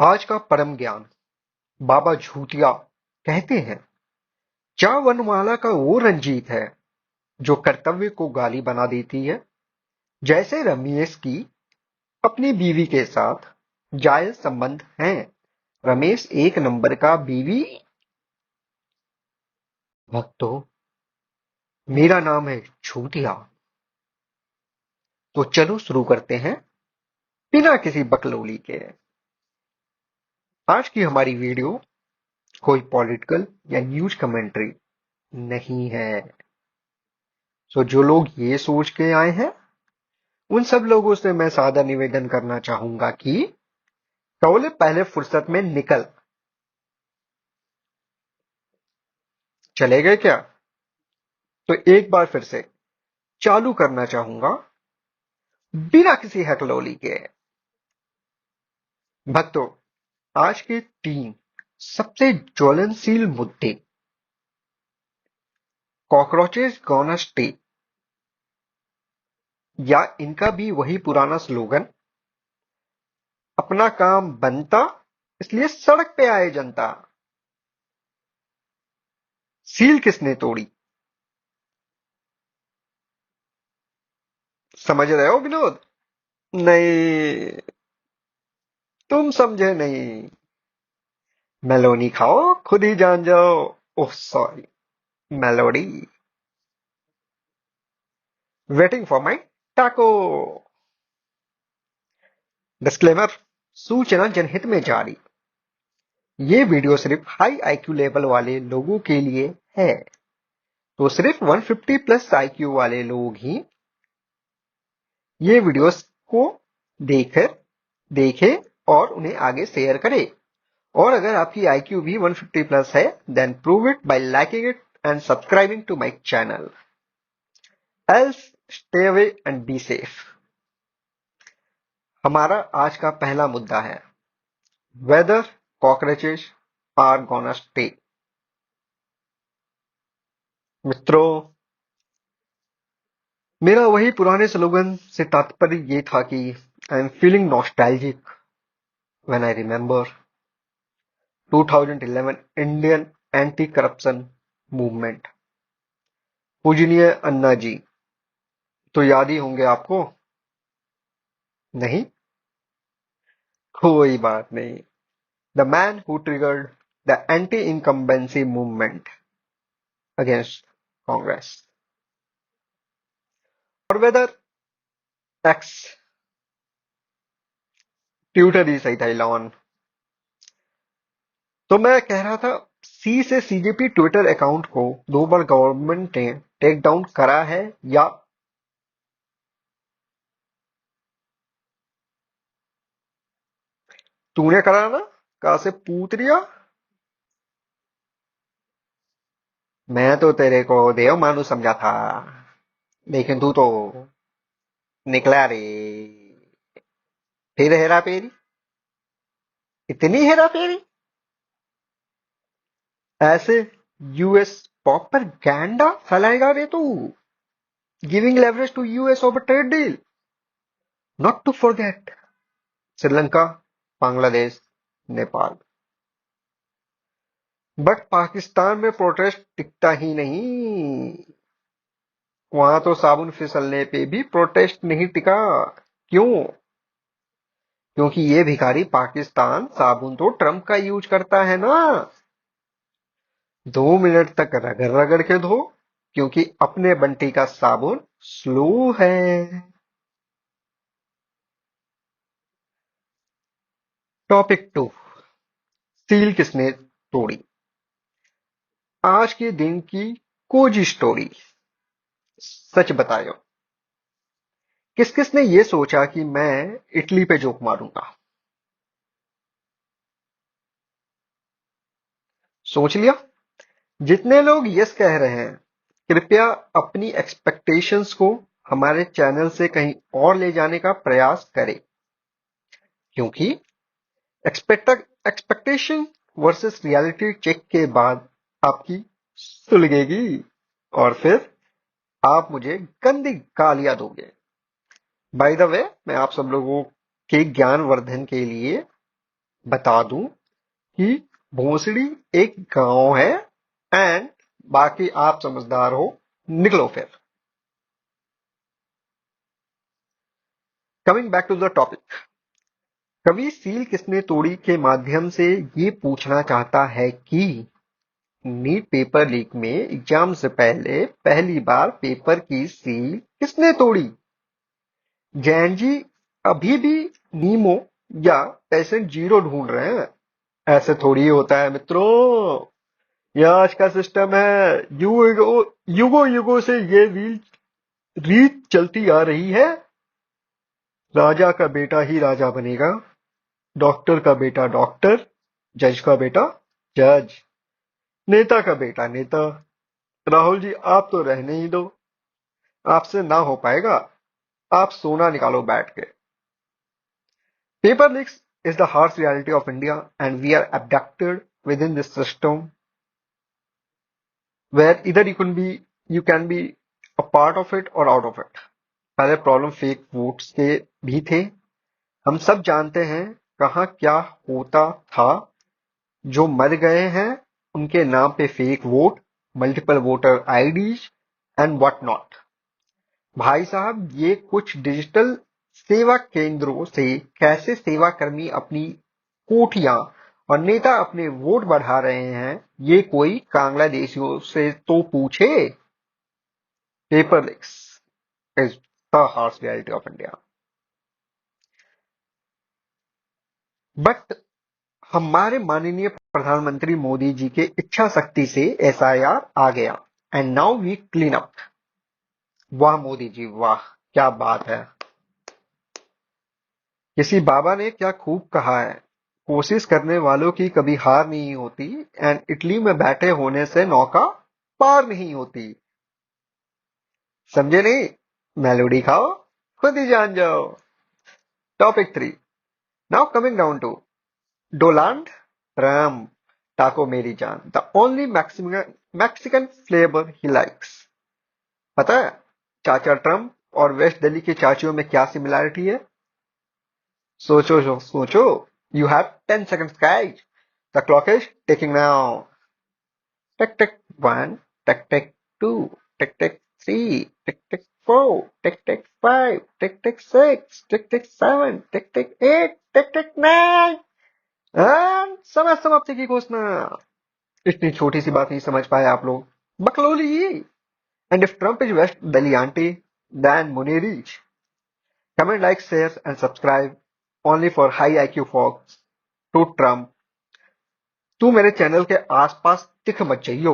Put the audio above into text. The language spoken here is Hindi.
आज का परम ज्ञान बाबा झूठिया कहते हैं, क्या वनमाला का वो रंजीत है जो कर्तव्य को गाली बना देती है। जैसे रमेश की अपनी बीवी के साथ जायज संबंध हैं। रमेश एक नंबर का बीवी भक्तों, मेरा नाम है झूठिया। तो चलो शुरू करते हैं बिना किसी बकलोली के। आज की हमारी वीडियो कोई पॉलिटिकल या न्यूज कमेंट्री नहीं है। तो जो लोग ये सोच के आए हैं उन सब लोगों से मैं सादर निवेदन करना चाहूंगा कि टोले पहले फुर्सत में निकल चले गए क्या। तो एक बार फिर से चालू करना चाहूंगा बिना किसी हकलोली के। भक्तों, आज के 3 सबसे ज्वलनशील मुद्दे। कॉकरोचेस गोना स्टे, या इनका भी वही पुराना स्लोगन, अपना काम बनता इसलिए सड़क पे आए जनता। सील किसने तोड़ी, समझ रहे हो विनोद? नहीं, तुम समझे नहीं। मेलोनी खाओ, खुद ही जान जाओ। Oh sorry, melody. Waiting for my टाको। डिस्क्लेमर, सूचना जनहित में जारी। ये वीडियो सिर्फ हाई आईक्यू लेवल वाले लोगों के लिए है। तो सिर्फ 150 प्लस आईक्यू वाले लोग ही ये वीडियोस को देकर देखें और उन्हें आगे शेयर करें। और अगर आपकी आईक्यू भी 150 प्लस है, then prove it by liking it and subscribing to my channel. Else stay away and be safe. हमारा आज का पहला मुद्दा है whether cockroaches are gonna stay. मित्रों, मेरा वही पुराने स्लोगन से तात्पर्य ये था कि I am feeling nostalgic when I remember 2011 Indian anti corruption movement. पूजनीय अन्ना जी तो याद ही होंगे आपको। नहीं, कोई बात नहीं। The man who triggered the anti incumbency movement against Congress. और वेदर एक्स ट्विटर ही सही था, इलॉन। तो मैं कह रहा था, सी से सीजेपी ट्विटर अकाउंट को 2 बार गवर्नमेंट ने टेक डाउन करा है, या तूने करा ना? कहा से पूत रिया। मैं तो तेरे को देव मानू समझा था, लेकिन तू तो निकला रे। फिर हेरा फेरी, इतनी हेरा फेरी। ऐसे यूएस प्रोपेगेंडा फैलाएगा रे तू, giving leverage to US over trade deal. Not to forget Sri Lanka, Bangladesh, Nepal. But Pakistan में प्रोटेस्ट टिकता ही नहीं। वहां तो साबुन फिसलने पे भी प्रोटेस्ट नहीं टिका। क्यों? क्योंकि ये भिखारी पाकिस्तान साबुन तो ट्रंप का यूज करता है ना। 2 मिनट तक रगड़ रगड़ के धो, क्योंकि अपने बंटी का साबुन स्लो है। टॉपिक 2, सील किसने तोड़ी। आज के दिन की कोजी स्टोरी। सच बताओ, किस किस ने ये सोचा कि मैं इटली पे जोक मारूंगा? सोच लिया? जितने लोग यस कह रहे हैं, कृपया अपनी एक्सपेक्टेशंस को हमारे चैनल से कहीं और ले जाने का प्रयास करें। क्योंकि एक्सपेक्टेशन वर्सेस रियलिटी चेक के बाद आपकी सुलगेगी, और फिर आप मुझे गंदी गालियां दोगे। बाय द वे, मैं आप सब लोगों के ज्ञान वर्धन के लिए बता दूं कि भोसड़ी एक गांव है एंड बाकी आप समझदार हो, निकलो फिर। Coming back to the topic, कवि सील किसने तोड़ी के माध्यम से ये पूछना चाहता है कि नीट पेपर लीक में एग्जाम से पहले पहली बार पेपर की सील किसने तोड़ी। जैन जी अभी भी नीमो या पेशेंट जीरो ढूंढ रहे हैं। ऐसे थोड़ी होता है मित्रों, यह आज का सिस्टम है। युगो युगो से ये रीत चलती आ रही है। राजा का बेटा ही राजा बनेगा, डॉक्टर का बेटा डॉक्टर, जज का बेटा जज, नेता का बेटा नेता। राहुल जी आप तो रहने ही दो, आपसे ना हो पाएगा, आप सोना निकालो बैठ के। Paper leaks is the harsh reality of India, and we are abducted within this system where either you can be a part of it or out of it. पहले प्रॉब्लम फेक वोट्स के भी थे। हम सब जानते हैं कहाँ क्या होता था। जो मर गए हैं उनके नाम पे fake vote, multiple voter IDs and what not. भाई साहब ये कुछ डिजिटल सेवा केंद्रों से कैसे सेवाकर्मी अपनी कोठियां और नेता अपने वोट बढ़ा रहे हैं, ये कोई बांग्लादेशियों से तो पूछे। Paper leaks is the harsh reality of India. But हमारे माननीय प्रधानमंत्री मोदी जी के इच्छा शक्ति से एसआईआर आ गया and now we clean up. वाह मोदी जी वाह, क्या बात है। किसी बाबा ने क्या खूब कहा है, कोशिश करने वालों की कभी हार नहीं होती एंड इटली में बैठे होने से नौका पार नहीं होती। समझे नहीं? मेलोडी खाओ, खुद ही जान जाओ। Topic 3, now coming down to Donald Trump, taco मेरी जान, द ओनली मैक्सिकन फ्लेवर ही लाइक्स। पता है चाचा ट्रम्प और वेस्ट दिल्ली की चाचियों में क्या सिमिलैरिटी है? सोचो सोचो। You have 10 seconds, guys. The clock is ticking now. Tick tick 1, tick tick 2, tick tick 3, tick tick 4, tick tick 5, tick tick 6, tick tick 7, tick tick 8, tick tick 9. And समय समाप्ति की घोषणा। इतनी छोटी सी बात नहीं समझ पाए आप लोग? बकलोली। And if Trump is West Delhi auntie, then Munir is. Comment, like, share, and subscribe only for high IQ folks to Trump। तू मेरे चैनल के आसपास दिख मत जाइयो।